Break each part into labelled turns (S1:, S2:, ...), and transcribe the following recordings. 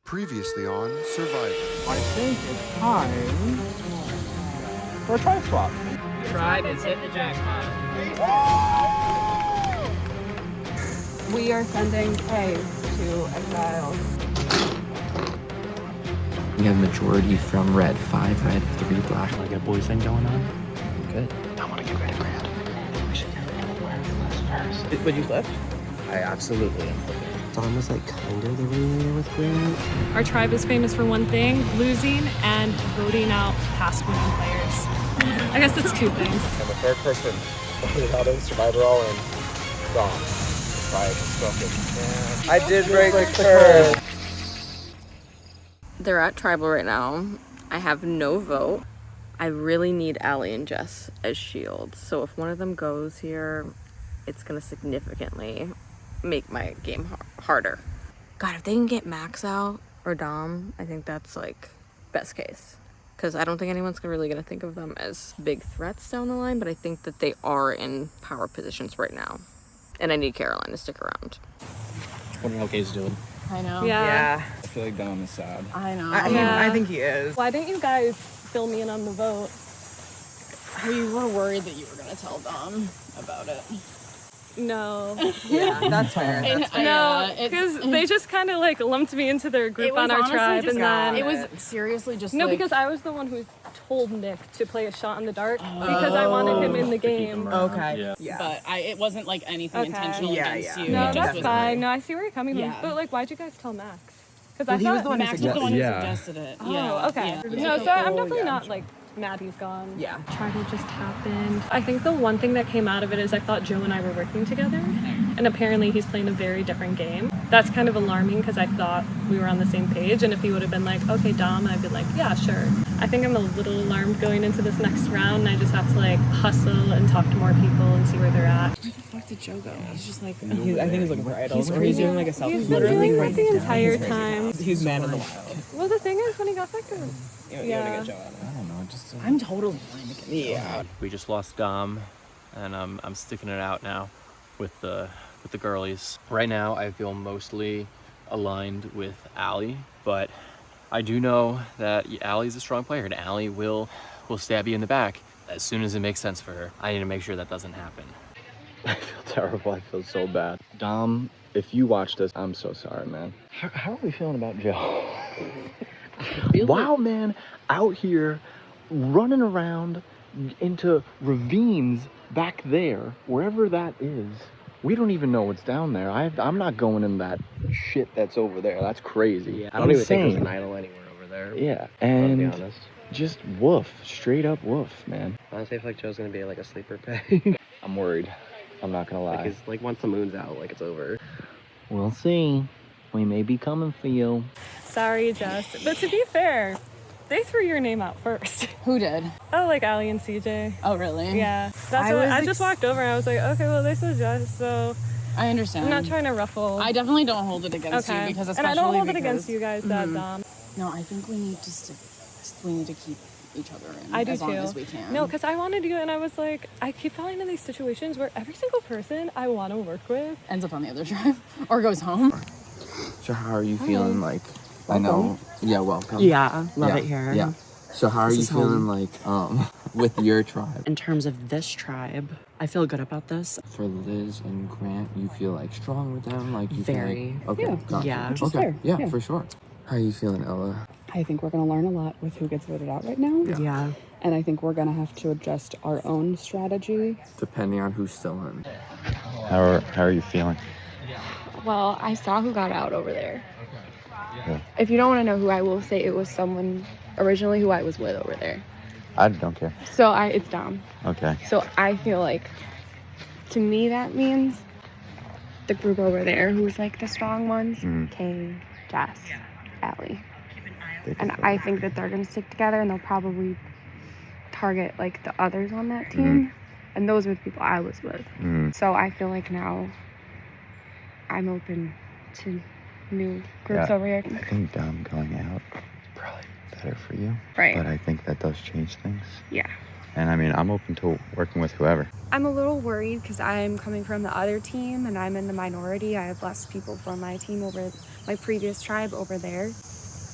S1: Previously on Survivor.
S2: I think it's time for a tribe swap.
S3: Tribe has hit the jackpot.
S4: We are sending Kay to exile.
S5: We have majority from red. 5 red, 3 black.
S2: Like a boy thing going on?
S5: Good. I want to get rid of Grant. We should get rid of Grant first.
S2: Would you flip?
S5: I absolutely am flipping. Dom was like kind of the ringleader with Grant.
S6: Our tribe is famous for one thing, losing and voting out past winning players. I guess it's two things.
S2: I'm the third person voted out of Survivor All in. Dom. Yeah. I did break the curse.
S7: They're at tribal right now. I have no vote. I really need Allie and Jess as shields. So if one of them goes here, it's gonna significantly make my game harder. God, if they can get Max out or Dom, I think that's like best case. Because I don't think anyone's really gonna think of them as big threats down the line, but I think that they are in power positions right now. And I need Caroline to stick around.
S2: Wondering how Kay's doing.
S4: I know.
S6: Yeah.
S2: I feel like Dom is sad.
S4: I know.
S6: I
S3: think he is.
S6: Why didn't you guys fill me in on the vote?
S4: We were worried that you were going to tell Dom about it.
S6: No.
S3: Yeah, that's fair.
S6: No, because they just kind of like lumped me into their group on our tribe, and then
S4: it was seriously just
S6: no,
S4: like,
S6: because I was the one who told Nick to play a shot in the dark because I wanted him in the game.
S3: Okay. Yeah.
S4: but it wasn't like anything intentional against you.
S6: No,
S4: It just
S6: that's
S4: was
S6: fine. No, I see where you're coming from.
S4: Yeah.
S6: But like, why'd you guys tell Max? Because I
S3: he
S6: thought
S3: was the one who
S4: Max was the one who suggested it.
S6: Oh, okay. No, so I'm definitely not like mad he's gone.
S3: Yeah.
S6: Tribal just happened. I think the one thing that came out of it is I thought Joe and I were working together, and apparently he's playing a very different game. That's kind of alarming because I thought we were on the same page, and if he would have been like, okay, Dom, I'd be like, yeah, sure. I think I'm a little alarmed going into this next round, and I just have to like hustle and talk to more people and see where they're at.
S4: Where the fuck did Joe go? He's just like,
S3: I think he's looking for idols, or he's doing like a selfie.
S6: He's been doing that the entire time.
S3: He's man in the wild.
S6: Well, the thing is, when he got back to
S3: Yeah.
S2: I don't know, just
S4: I'm totally fine to get
S3: Yeah.
S8: We just lost Dom, and I'm sticking it out now with the girlies. Right now, I feel mostly aligned with Allie, but I do know that Allie's a strong player, and Allie will stab you in the back as soon as it makes sense for her. I need to make sure that doesn't happen.
S9: I feel terrible. I feel so bad. Dom, if you watch this, I'm so sorry, man. How are we feeling about Joe? Wow, man, out here running around into ravines back there, wherever that is. We don't even know what's down there. I'm not going in that shit that's over there. That's crazy.
S3: Yeah, I don't even think there's an idol anywhere over there.
S9: Yeah,
S3: I'll be
S9: and
S3: honest.
S9: just woof, straight up woof, man.
S3: Honestly, I feel like Joe's gonna be like a sleeper pick.
S9: I'm worried. I'm not gonna lie.
S3: like once the moon's out, like it's over.
S9: We'll see. We may be coming for you.
S6: Sorry, Jess. But to be fair, they threw your name out first.
S4: Who did?
S6: Oh, like Allie and CJ.
S4: Oh, really?
S6: Yeah. That's what I just walked over and I was like, okay, well, they said Jess, so
S4: I understand.
S6: I'm not trying to ruffle.
S4: I definitely don't hold it against you because especially
S6: and I don't hold it
S4: because-
S6: against you guys that Dom.
S4: No, I think we need to stick. We need to keep each other in
S6: I do
S4: as long
S6: too.
S4: as we can.
S6: No, because I wanted you, and I was like, I keep falling in these situations where every single person I want to work with
S4: ends up on the other tribe or goes home.
S5: So how are you feeling like, I know, yeah, welcome.
S10: Yeah, love it here.
S5: Yeah. So how are you feeling like, with your tribe?
S10: In terms of this tribe, I feel good about this.
S5: For Liz and Grant, you feel like strong with them? Like you
S10: Very.
S5: feel like, okay, gotcha.
S10: Yeah.
S5: Which is fair. Yeah, for sure. How are you feeling, Ella?
S11: I think we're going to learn a lot with who gets voted out right now.
S10: Yeah.
S11: And I think we're going to have to adjust our own strategy.
S5: Depending on who's still in.
S9: How are you feeling?
S12: Well, I saw who got out over there.
S9: Yeah.
S12: If you don't want to know who, I will say it was someone originally who I was with over there.
S9: I don't care.
S12: So it's Dom.
S9: Okay.
S12: So I feel like, to me, that means the group over there who's like the strong ones, Kay, Jess, Allie. And I think that they're going to stick together and they'll probably target like the others on that team. And those were the people I was with. So I feel like now I'm open to new groups over here.
S9: I think Dom going out is probably better for you.
S12: Right.
S9: But I think that does change things.
S12: Yeah.
S9: And I mean, I'm open to working with whoever.
S12: I'm a little worried because I'm coming from the other team and I'm in the minority. I have less people from my team over my previous tribe over there.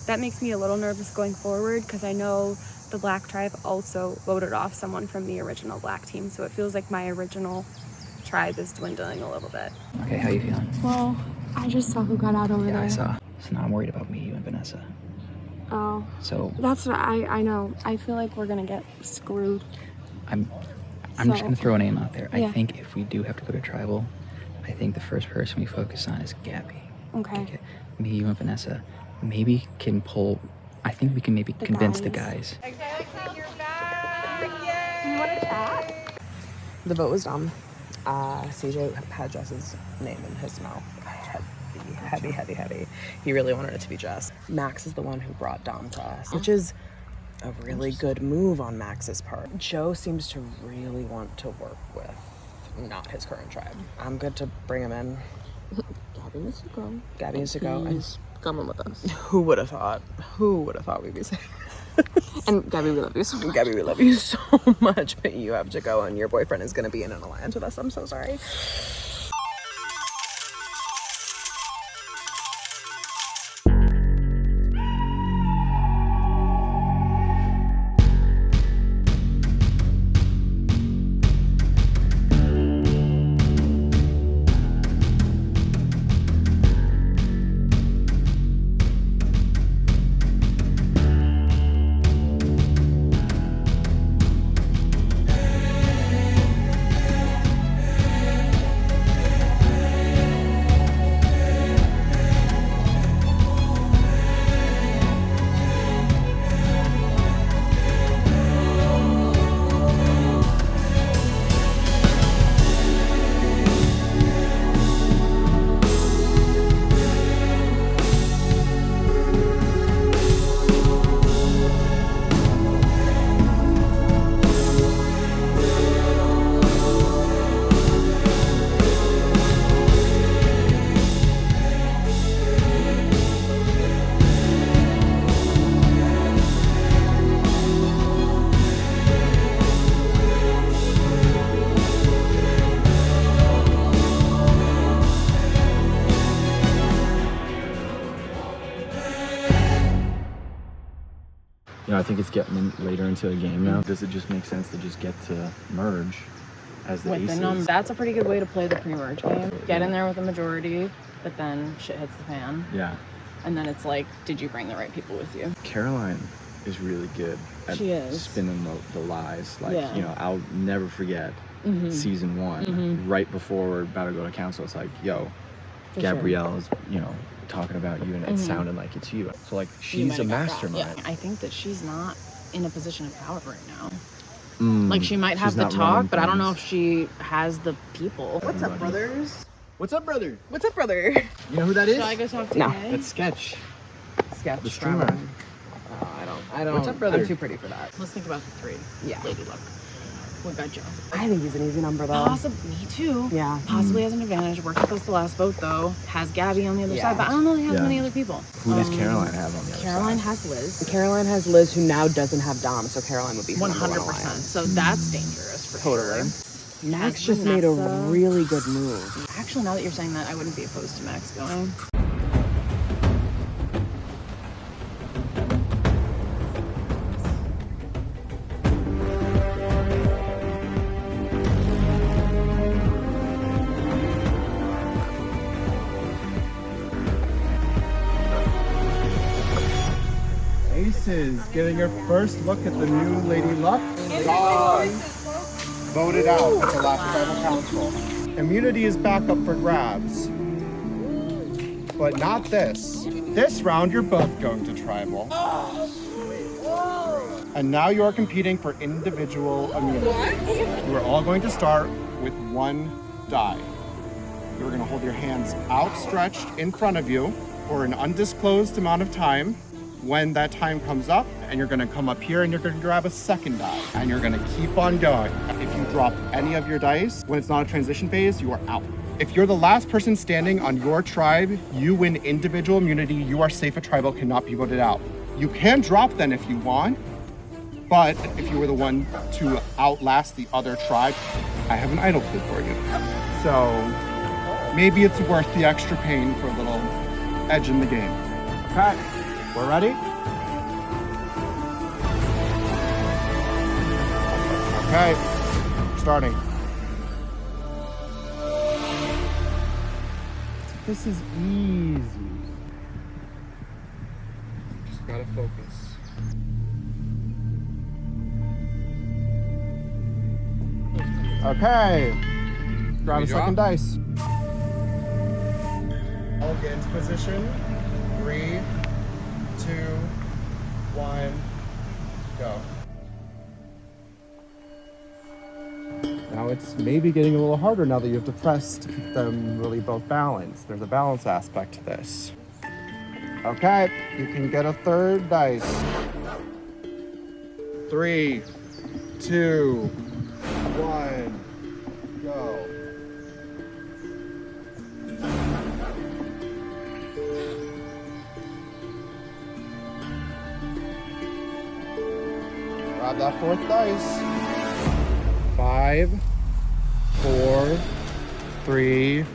S12: that makes me a little nervous going forward because I know the Black tribe also voted off someone from the original Black team, so it feels like my original tribe is dwindling a little bit.
S5: Okay, how you feeling?
S12: Well, I just saw who got out over there.
S5: I saw. So now I'm worried about me, you, and Vanessa.
S12: Oh.
S5: So
S12: that's what I know. I feel like we're gonna get screwed.
S5: I'm just gonna throw a name out there.
S12: Yeah.
S5: I think if we do have to go to tribal, I think the first person we focus on is Gaby.
S12: Okay.
S5: Me, you, and Vanessa maybe can pull. I think we can maybe convince the guys.
S12: Do you want to chat?
S10: The vote was dumb. CJ had Jess's name in his mouth. Heavy. He really wanted it to be Jess. Max is the one who brought Dom to us, which is a really good move on Max's part. Joe seems to really want to work with not his current tribe. I'm good to bring him in.
S7: Gaby needs to go.
S10: Gaby needs to go.
S7: He's coming with us.
S10: Who would have thought? Who would have thought we'd be saying?
S7: And Gaby, we love you so much.
S10: Gaby, we love you so much, but you have to go and your boyfriend is going to be in an alliance with us. I'm so sorry.
S9: I think it's getting later into the game now. Does it just make sense to just get to merge as the aces?
S4: That's a pretty good way to play the pre-merge game. Get in there with a majority, but then shit hits the fan.
S9: Yeah.
S4: And then it's like, did you bring the right people with you?
S9: Caroline is really good at spinning the lies. Like,
S4: Yeah.
S9: you know, I'll never forget season 1, right before we're about to go to council. It's like, yo,
S4: For
S9: Gabrielle is, you know, talking about you, and it sounded like it's you. So like, she's a mastermind.
S4: Yeah, I think that she's not in a position of power right now. Like, she might have
S9: she's
S4: the
S9: not
S4: talk,
S9: running
S4: but I don't know
S9: things.
S4: if she has the people.
S10: What's up, brothers?
S9: What's up, brother?
S10: What's up, brother?
S9: You know who that is?
S4: Should I go talk to
S10: No.
S4: Jay?
S9: That's Sketch.
S10: Sketch.
S9: The streamer.
S10: I don't.
S9: What's up, brother?
S10: I'm too pretty for that.
S4: Let's think about the 3.
S10: Yeah.
S4: Lady luck. What about Joe?
S10: I think he's an easy number, though.
S4: Possibly, me too.
S10: Yeah.
S4: Possibly has an advantage. Worked with us the last vote, though. Has Gaby on the other side, but I don't know if he has many other people.
S9: Who does Caroline have on the other
S4: Caroline
S9: side?
S4: has Liz.
S10: Caroline has Liz, who now doesn't have Dom, so Caroline would be
S4: 100%. So that's dangerous for
S10: Totally.
S4: sure.
S10: Max just made a really good move.
S4: Actually, now that you're saying that, I wouldn't be opposed to Max going.
S2: Aces, getting your first look at the new Lady Luck.
S1: Gone. Voted out at the last tribal council.
S2: Immunity is back up for grabs. But not this. This round, you're both going to tribal. And now you are competing for individual immunity. You are all going to start with 1 die. You are going to hold your hands outstretched in front of you for an undisclosed amount of time. When that time comes up, and you're gonna come up here and you're gonna grab a second die, and you're gonna keep on going. If you drop any of your dice, when it's not a transition phase, you are out. If you're the last person standing on your tribe, you win individual immunity. You are safe at tribal, cannot be voted out. You can drop then if you want, but if you were the one to outlast the other tribe, I have an idol kid for you. So maybe it's worth the extra pain for a little edge in the game. Okay. We're ready? Okay, starting. This is easy. Just gotta focus. Okay, grab a second dice. I'll get into position. 3, 2, 1, go. Now it's maybe getting a little harder now that you have to press to keep them really both balanced. There's a balance aspect to this. Okay, you can get a third dice. 3, 2, 1, go. Grab that fourth dice. 5, 4, 3,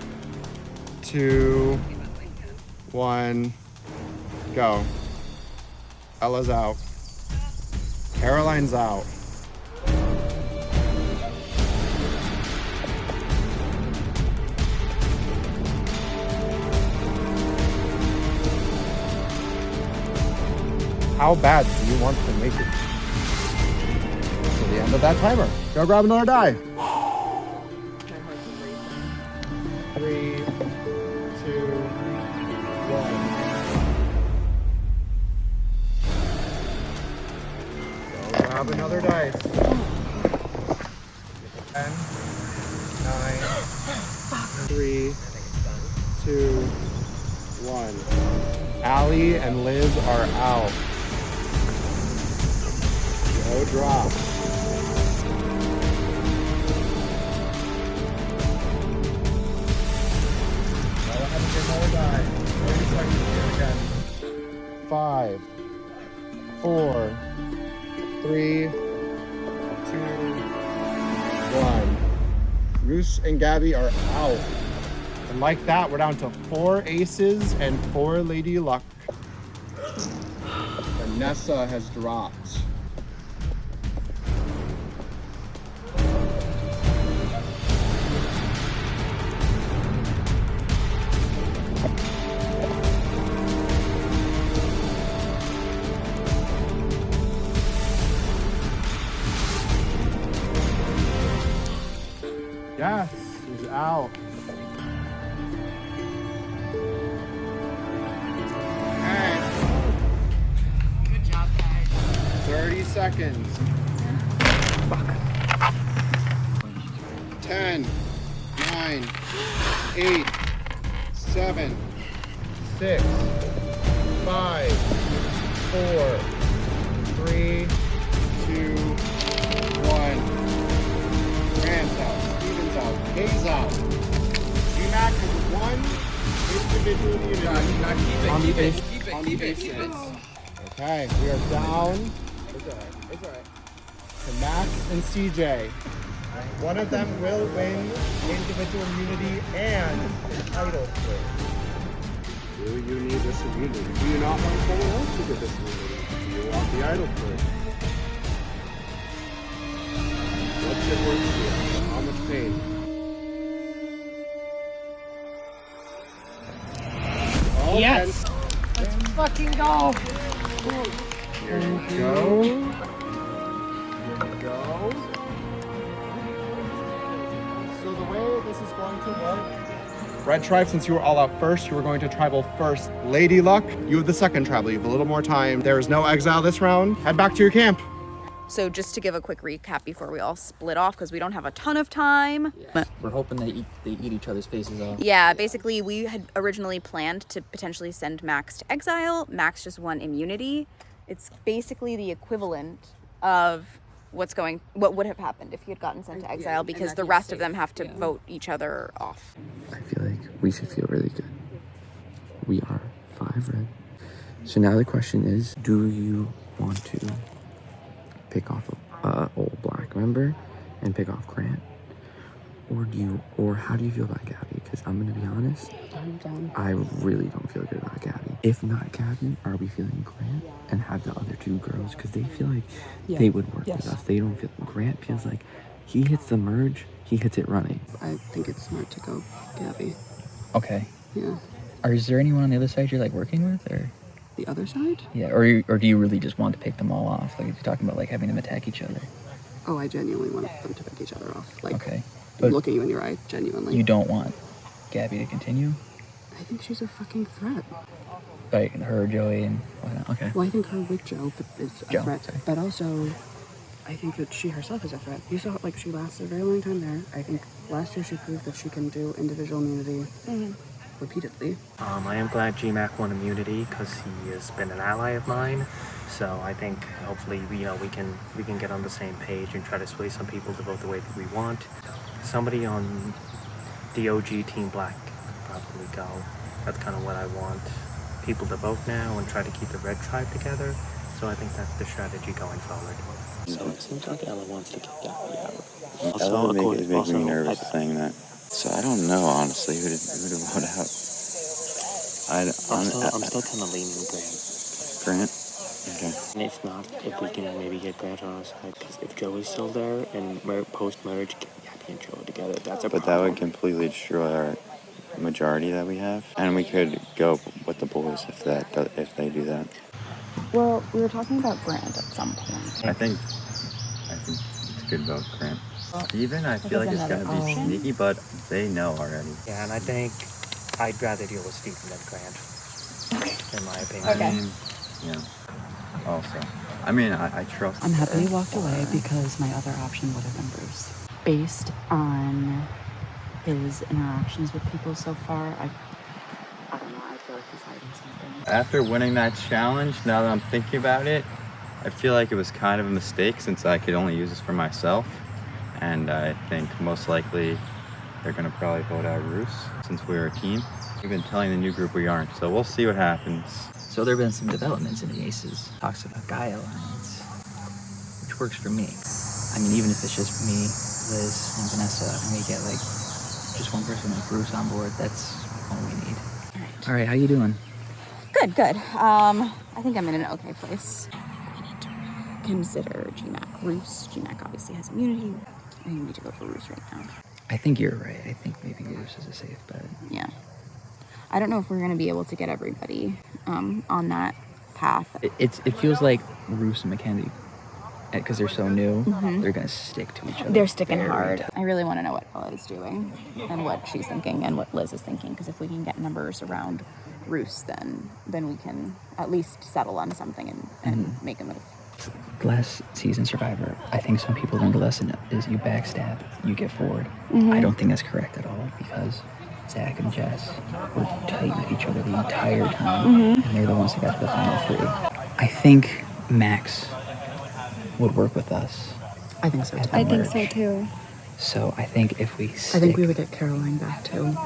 S2: 2, 1, go. Ella's out. Caroline's out. How bad do you want to make it? To the end of that timer. Go grab another die. 3, 2, 1. Go grab another dice. 10, 9, 3, 2, 1. Allie and Liz are out. No drop. Go ahead and get another die. 30 seconds here again. 5, 4, 3, 2, 1. Roos and Gaby are out. And like that, we're down to 4 aces and 4 Lady Luck. Vanessa has dropped. Yes, he's out. Okay. Good job, guys. 30 seconds. Fuck. 10, 9, 8, 7, 6, 5, 4, 3, 2, 1. Rand's out. Steven's out. Hayes out. G-Mac has 1 individual immunity. Keep it. Okay, we are down. It's all right. To Max and CJ. One of them will win individual immunity and the title flip. Do you need this immunity? Do you not want someone else to get this immunity? Do you want the idol flip? What's it worth to you? How much pain? Oh, yes! Let's fucking go! Here we go. Here we go. So the way this is going to work... Red Tribe, since you were all out first, you were going to tribal first. Lady Luck, you have the second tribal. You have a little more time. There is no exile this round. Head back to your camp.
S7: So just to give a quick recap before we all split off, because we don't have a ton of time.
S5: Yeah. We're hoping they eat each other's faces off.
S7: Yeah, basically we had originally planned to potentially send Max to exile. Max just won immunity. It's basically the equivalent of what would have happened if he had gotten sent to exile, because the rest of them have to vote each other off.
S5: I feel like we should feel really good. We are 5 red. So now the question is, do you want to pick off old black member and pick off Grant, or how do you feel about Gaby? Because because I'm gonna be honest,
S11: I'm down.
S5: I really don't feel good about Gaby. If not Gaby, are we feeling Grant and have the other two girls? Because they feel like they would work with us. They don't feel, Grant feels like he hits the merge, he hits it running.
S11: I think it's smart to go Gaby.
S13: Okay.
S11: Yeah.
S13: Is there anyone on the other side you're like working with, or?
S11: The other side?
S13: Yeah, or do you really just want to pick them all off? Like, you're talking about like having them attack each other.
S11: Oh, I genuinely want them to pick each other off. Like,
S13: okay. But
S11: looking you in your eye, genuinely.
S13: You don't want Gaby to continue?
S11: I think she's a fucking threat.
S13: Like her, Joey, and whatnot. Okay.
S11: Well, I think her with Joe is a threat.
S13: Sorry.
S11: But also, I think that she herself is a threat. You saw, like, she lasted a very long time there. I think last year she proved that she can do individual immunity repeatedly.
S14: I am glad GMAC won immunity because he has been an ally of mine. So I think hopefully we can get on the same page and try to sway some people to vote the way that we want. Somebody on the OG Team Black could probably go. That's kind of what I want people to vote now and try to keep the Red Tribe together. So I think that's the strategy going forward. So it seems like Ella wants to kick Gaby out.
S15: Ella is making me nervous saying that. So I don't know, honestly, who to vote out.
S14: I'm still kind of leaning Grant.
S15: Grant? Okay.
S14: And if not, if we can maybe get Grant on our side, because if Joey's still there and post-marriage, Gaby and Joey together, that's a problem.
S15: But that would completely destroy our majority that we have. And we could go with the boys if they do that.
S11: Well, we were talking about Grant at some point.
S15: I think it's a good vote, Grant. Steven, I feel like it's going to be sneaky, but they know already.
S14: Yeah, and I think I'd rather deal with Steven than Grant, in my opinion.
S15: Okay. I mean, yeah. Also, I mean, I trust.
S11: I'm happy he walked away because my other option would have been Bruce. Based on his interactions with people so far, I don't know, I feel like he's hiding something.
S15: After winning that challenge, now that I'm thinking about it, I feel like it was kind of a mistake since I could only use this for myself. And I think most likely they're going to probably vote out Roos since we're a team. We've been telling the new group we aren't, so we'll see what happens.
S13: So there have been some developments in the Aces. Talks about Guy Alliance, which works for me. I mean, even if it's just me, Liz, and Vanessa, and we get like just one person like Bruce on board, that's all we need. All right, how you doing?
S12: Good, good. I think I'm in an okay place. We need to consider GMAC Roos. GMAC obviously has immunity. I think we need to go for Roos right now.
S13: I think you're right. I think maybe Roos is a safe bet.
S12: Yeah. I don't know if we're going to be able to get everybody on that path.
S13: It feels like Roos and Mackenzie, because they're so new, they're going to stick to each other.
S12: They're sticking hard. I really want to know what Ella is doing and what she's thinking and what Liz is thinking, because if we can get numbers around Roos, then we can at least settle on something and make a move.
S13: Last season Survivor, I think some people learned a lesson is you backstab, you get forward. I don't think that's correct at all, because Zach and Jess were tight with each other the entire time, and they're the ones that got to the final three. I think Max would work with us.
S11: I think so too.
S12: I think so too.
S13: So I think if we stick,
S11: I think we would get Caroline back too.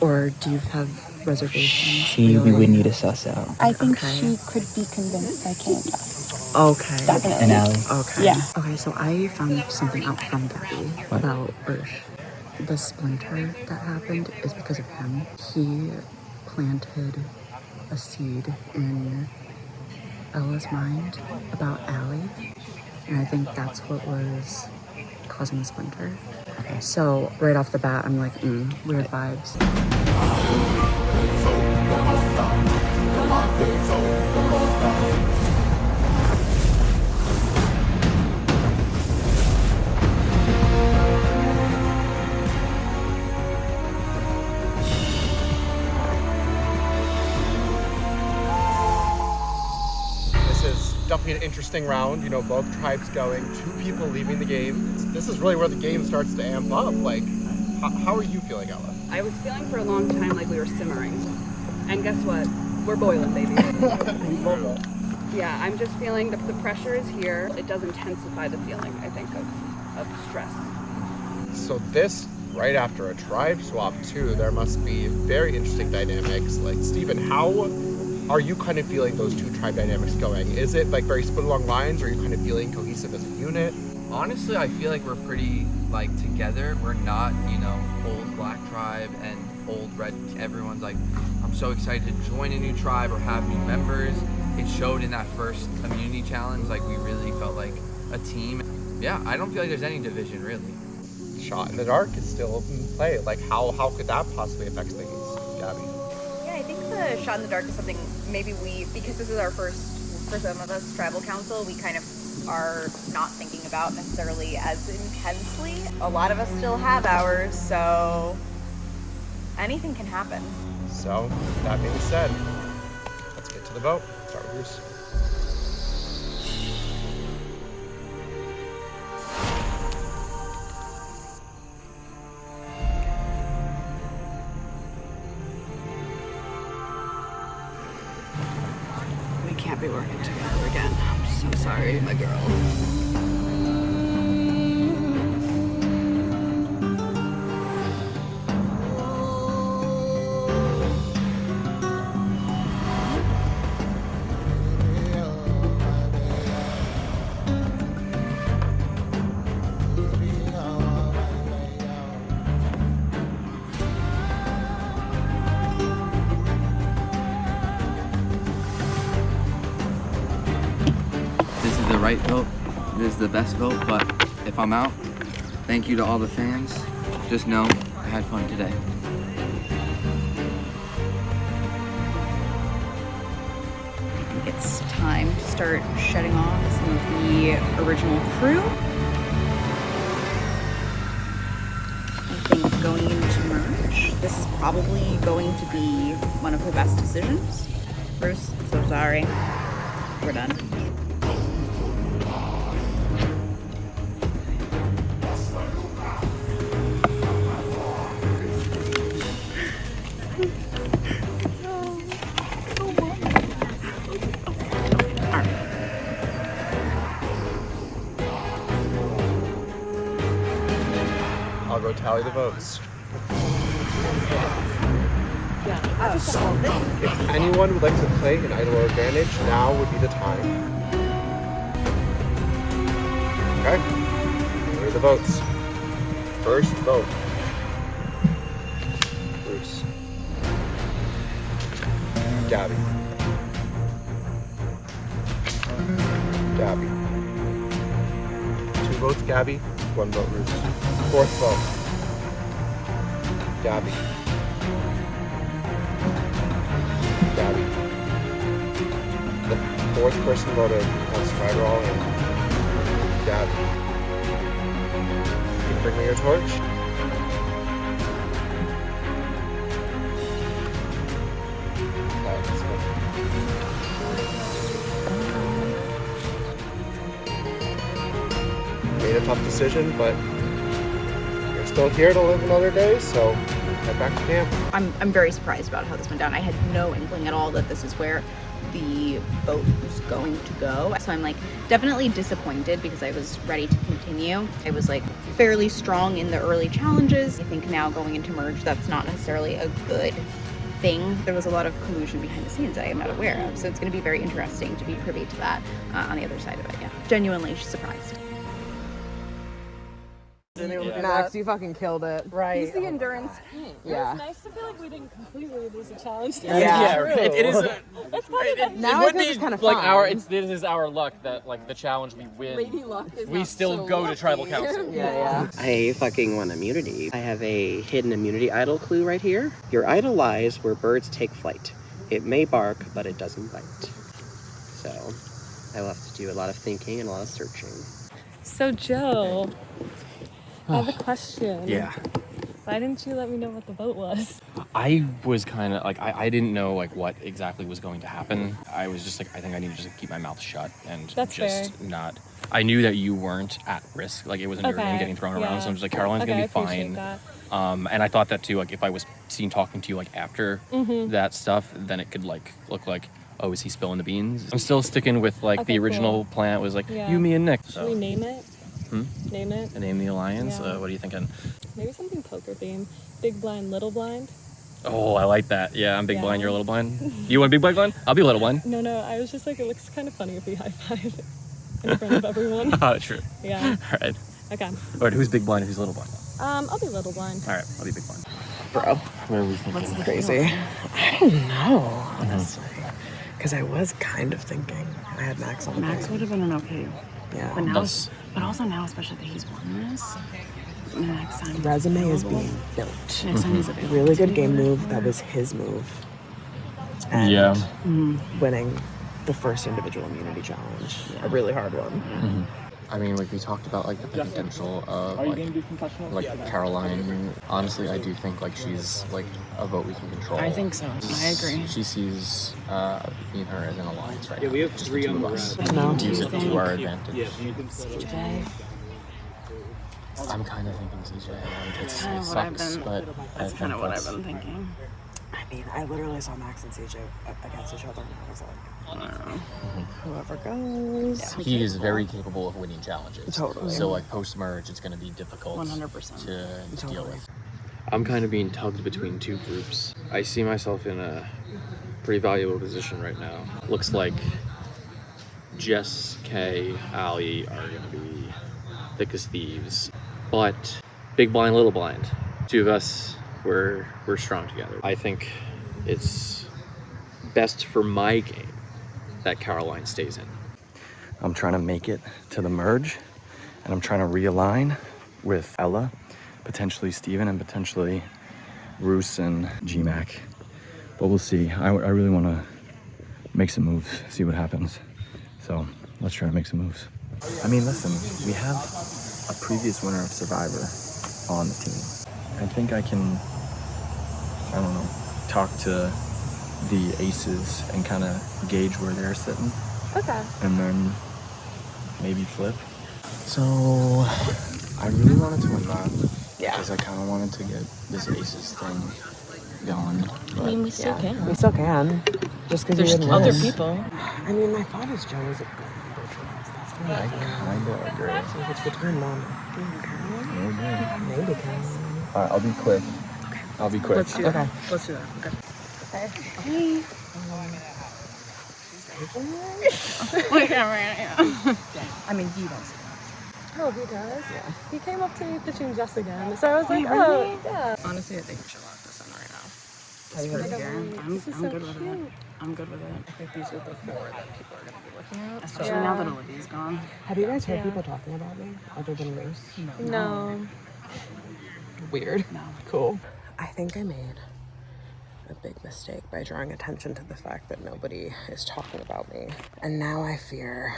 S11: Or do you have reservations?
S13: we would need to suss out.
S12: I think she could be convinced by killing us.
S11: Okay.
S12: Definitely.
S13: And Allie.
S11: Okay.
S12: Yeah.
S11: Okay, so I found something out from Gaby about Ursh. The splinter that happened is because of him. He planted a seed in Ella's mind about Allie, and I think that's what was causing the splinter. Okay. So right off the bat, I'm like, weird vibes.
S2: Definitely an interesting round, you know, both tribes going, 2 people leaving the game. This is really where the game starts to amp up. Like, how are you feeling, Ella?
S10: I was feeling for a long time like we were simmering. And guess what? We're boiling, baby. Yeah, I'm just feeling the pressure is here. It does intensify the feeling, I think, of stress.
S2: So this, right after a tribe swap too, there must be very interesting dynamics. Like, Steven, how are you kind of feeling those 2 tribe dynamics going? Is it like very split along lines, or are you kind of feeling cohesive as a unit?
S16: Honestly, I feel like we're pretty like together. We're not, you know, old black tribe and old red. Everyone's like, I'm so excited to join a new tribe or have new members. It showed in that first immunity challenge. Like we really felt like a team. Yeah, I don't feel like there's any division really.
S2: Shot in the dark is still in play. Like how could that possibly affect things, Gaby?
S17: Yeah, I think the shot in the dark is something maybe because this is our first, for some of us, tribal council, we kind of are not thinking about necessarily as intensely. A lot of us still have ours, so anything can happen.
S2: So, that being said, let's get to the vote. Start with Bruce.
S11: We can't be working together again. I'm so sorry, my girl.
S5: This is the right vote. This is the best vote, but if I'm out, thank you to all the fans. Just know I had fun today.
S11: I think it's time to start shedding off some of the original crew. I think going into merge, this is probably going to be one of the best decisions. Bruce, so sorry. We're done.
S2: I'll go tally the votes. If anyone would like to play an idol or advantage, now would be the time. Okay, here are the votes. First vote. Bruce. Gaby. Gaby. 2 votes Gaby, 1 vote Bruce. 4th vote. Gaby. Gaby. The 4th person voted on Survivor All In. Gaby. Can you bring me your torch? Made a tough decision, but you're still here to live another day, so head back to camp.
S11: I'm very surprised about how this went down. I had no inkling at all that this is where the vote was going to go. So I'm like definitely disappointed because I was ready to continue. I was like fairly strong in the early challenges. I think now going into merge, that's not necessarily a good thing. There was a lot of collusion behind the scenes that I am not aware of. So it's going to be very interesting to be privy to that on the other side of it. Yeah, genuinely surprised.
S10: Max, you fucking killed it. Right.
S4: He's the endurance king.
S10: Yeah.
S6: It's nice to feel like we didn't completely lose a challenge.
S8: It is.
S10: Now it feels kind of
S8: like
S10: fun.
S8: this is our luck that like the challenge we win.
S4: Lady Luck is
S8: We
S4: not
S8: still
S4: so
S8: go
S4: lucky.
S8: to tribal council.
S10: Yeah.
S3: I fucking won immunity. I have a hidden immunity idol clue right here. Your idol lies where birds take flight. It may bark, but it doesn't bite. So I will have to do a lot of thinking and a lot of searching.
S6: So Joe, I have a question.
S8: Yeah.
S6: Why didn't you let me know what the vote was?
S8: I was kind of like, I didn't know like what exactly was going to happen. I was just like, I think I need to just keep my mouth shut and
S6: That's
S8: just
S6: fair.
S8: not. I knew that you weren't at risk. Like it wasn't your name getting thrown around. So I'm just like, Caroline's
S6: Okay,
S8: gonna
S6: I
S8: be
S6: appreciate
S8: fine.
S6: that.
S8: And I thought that too. Like if I was seen talking to you like after
S6: Mhm.
S8: that stuff, then it could like look like, oh, is he spilling the beans? I'm still sticking with like
S6: Okay,
S8: the original
S6: cool.
S8: plan was like
S6: Yeah.
S8: you, me, and Nick.
S6: Should
S8: So
S6: we name it?
S8: Hmm?
S6: Name it?
S8: And name the alliance.
S6: Yeah.
S8: What are you thinking?
S6: Maybe something poker themed. Big blind, little blind.
S8: Oh, I like that. Yeah, I'm big
S6: Yeah.
S8: blind. You're a little blind. You want big blind? I'll be a little blind.
S6: No, I was just like, it looks kind of funny if we high five. in front of everyone.
S8: Oh, true.
S6: Yeah.
S8: All right.
S6: Okay.
S8: All right, who's big blind, who's little blind?
S6: I'll be little blind.
S8: All right, I'll be big blind.
S10: Bro,
S8: What are we thinking?
S10: what's crazy? I don't know, honestly. Because I was kind of thinking I had Max on the
S11: Max
S10: board.
S11: would have been an okay.
S10: Yeah.
S11: But now, but also now, especially that he's won this, next time.
S10: Resume is being built.
S11: Next time he's available.
S10: Really good game move. That was his move. And
S8: Yeah.
S10: winning the first individual immunity challenge. A really hard one.
S2: I mean, like we talked about, like the potential of like Caroline. Honestly, I do think like she's like a vote we can control.
S11: I think so. I agree.
S2: She sees me and her as an alliance right now.
S14: we have
S2: just
S14: three
S2: the two
S14: on
S2: of
S14: the
S2: us.
S14: round.
S10: No.
S2: Use it to our advantage.
S11: CJ.
S2: I'm kind of thinking CJ. Like, it
S11: Kind of what I've
S2: sucks,
S11: been.
S2: but
S11: That's
S2: I
S11: kind of
S2: think
S11: what I've
S2: that's-
S11: been thinking.
S10: I mean, I literally saw Max and CJ against each other, and I was like, whoever goes.
S2: He is very capable of winning challenges.
S10: Totally.
S2: So like post-merge, it's going to be difficult
S11: 100%.
S2: to deal with.
S8: I'm kind of being tugged between two groups. I see myself in a pretty valuable position right now. Looks like Jess, Kay, Allie are going to be thick as thieves. But big blind, little blind. Two of us, we're strong together. I think it's best for my game that Caroline stays in.
S9: I'm trying to make it to the merge, and I'm trying to realign with Ella, potentially Steven, and potentially Roos and GMAC. But we'll see. I really want to make some moves, see what happens. So let's try to make some moves. I mean, listen, we have a previous winner of Survivor on the team. I think I can, I don't know, talk to the aces and kind of gauge where they're sitting.
S6: Okay.
S9: And then maybe flip. So I really wanted to win that.
S10: Yeah.
S9: Because I kind of wanted to get this aces thing going.
S11: I mean, we still can.
S10: We still can. Just because
S11: There's
S10: you didn't
S11: other
S10: win.
S11: people.
S10: I mean, my thought is Joe is a good number for us. That's the
S9: I
S10: thing.
S9: kind of agree.
S10: So if it's between them, maybe Caroline.
S9: All right, I'll be quick. I'll be quick.
S11: Let's do that. Let's do that. Okay. I mean, you don't see
S6: Oh, he does? Yeah. He came up to me pitching Jess again. So I was like,
S11: Wait,
S6: oh,
S11: really?
S6: yeah.
S11: Honestly, I think we should lock this in right now.
S10: Have you
S11: Pretty
S10: heard
S11: good. I'm
S6: This is
S11: good
S6: so
S11: with it.
S6: cute.
S11: I'm good with it. I think these are the 4 that people are going to be looking at. Especially
S6: Yeah.
S11: now that Olivia's gone.
S10: Have you guys heard
S6: Yeah.
S10: people talking about me other than Roos?
S6: No.
S10: Weird.
S11: No.
S10: Cool. I think I made a big mistake by drawing attention to the fact that nobody is talking about me. And now I fear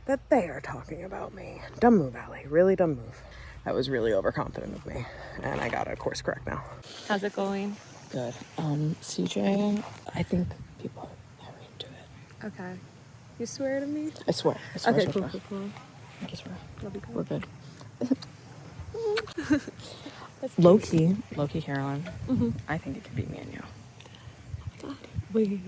S10: that they are talking about me. Dumb move, Allie. Really dumb move. That was really overconfident of me. And I gotta course correct now.
S6: How's it going?
S11: Good. CJ, I think people are into it.
S6: Okay. You swear to me?
S10: I swear. I swear.
S6: Okay,
S10: I
S6: cool,
S10: swear.
S6: cool, cool.
S11: I guess
S6: That'll be good.
S11: we're good.
S6: That's
S11: Low key, Caroline.
S6: Mm-hmm.
S11: I think it could be me and you.
S6: Wait.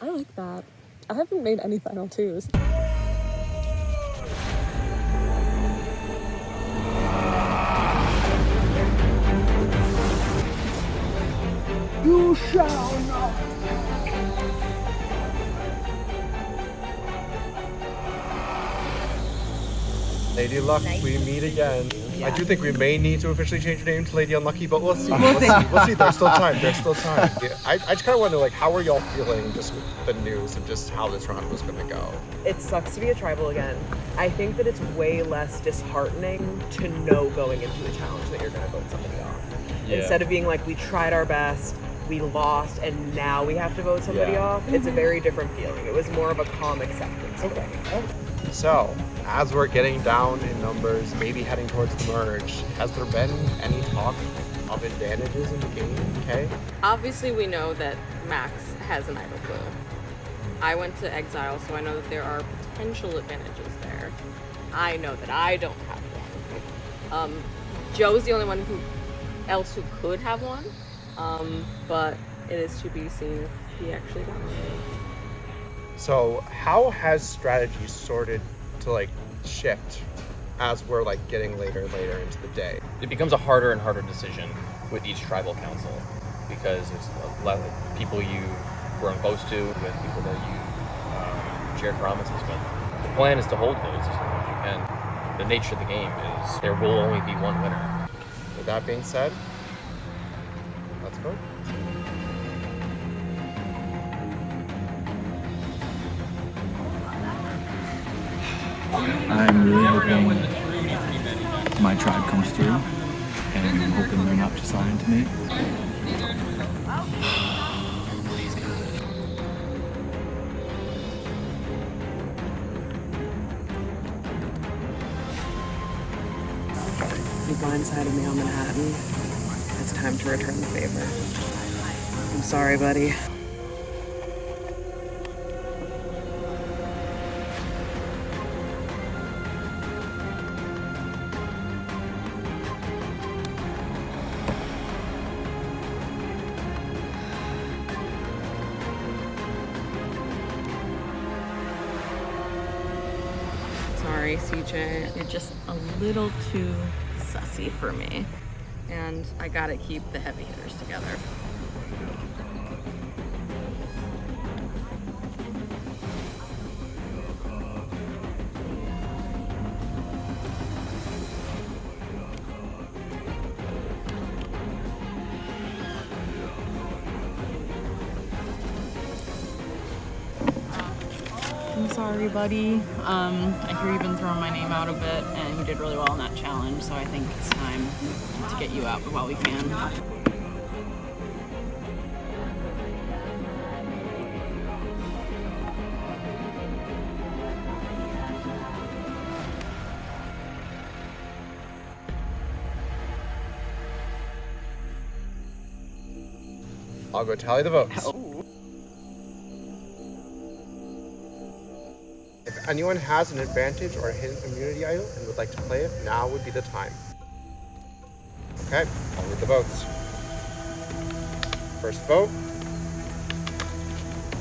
S6: I like that. I haven't made any final twos.
S10: You shall not.
S2: Lady Luck, we meet again. I do think we may need to officially change your name to Lady Unlucky, but we'll see. We'll see. There's still time. There's still time. Yeah, I just kind of wonder, like, how are y'all feeling just with the news of just how this round was going to go?
S10: It sucks to be a tribal again. I think that it's way less disheartening to know going into a challenge that you're going to vote somebody off.
S8: Yeah.
S10: Instead of being like, we tried our best, we lost, and now we have to vote somebody
S8: Yeah.
S10: off. It's a very different feeling. It was more of a calm acceptance. Okay.
S2: So, as we're getting down in numbers, maybe heading towards the merge, has there been any talk of advantages in the game, okay?
S7: Obviously, we know that Max has an idol clue. I went to exile, so I know that there are potential advantages there. I know that I don't have one. Joe's the only one who could have one, but it is to be seen if he actually got one.
S2: So, how has strategy sorted to like shift as we're like getting later into the day?
S8: It becomes a harder and harder decision with each tribal council because there's a lot of people you've grown close to with people that you shared promises, but the plan is to hold those as long as you can. The nature of the game is there will only be one winner.
S2: With that being said, let's go.
S13: I'm really hoping my tribe comes through, and I'm hoping they're not just lying to me.
S10: You blindsided me on Manhattan. It's time to return the favor. I'm sorry, buddy.
S7: Sorry, CJ. You're just a little too sussy for me. And I gotta keep the heavy hitters together. I'm sorry, buddy. I hear you've been throwing my name out a bit, and you did really well in that challenge, so I think it's time to get you out while we can.
S2: I'll go tally the votes. If anyone has an advantage or a hidden immunity idol and would like to play it, now would be the time. Okay, I'll read the votes. First vote,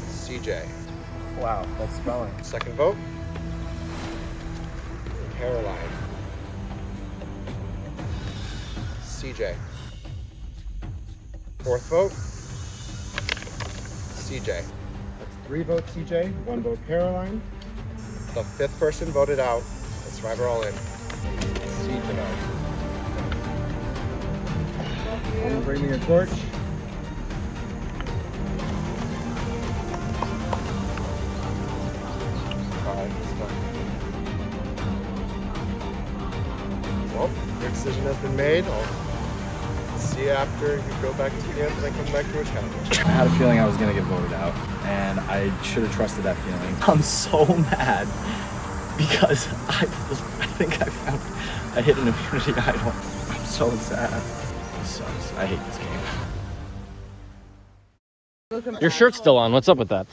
S2: CJ.
S1: Wow, that's spelling.
S2: Second vote, Caroline. CJ. Fourth vote, CJ. That's 3 votes CJ, 1 vote Caroline. The 5th person voted out. Let's survivor all in. CJ. Someone bring me your torch. Well, your decision has been made. I'll see you after you go back to camp and then come back to a challenge.
S9: I had a feeling I was gonna get voted out, and I should have trusted that feeling. I'm so mad because I think I found a hidden immunity idol. I'm so sad. This sucks. I hate this game.
S8: Your shirt's still on. What's up with that?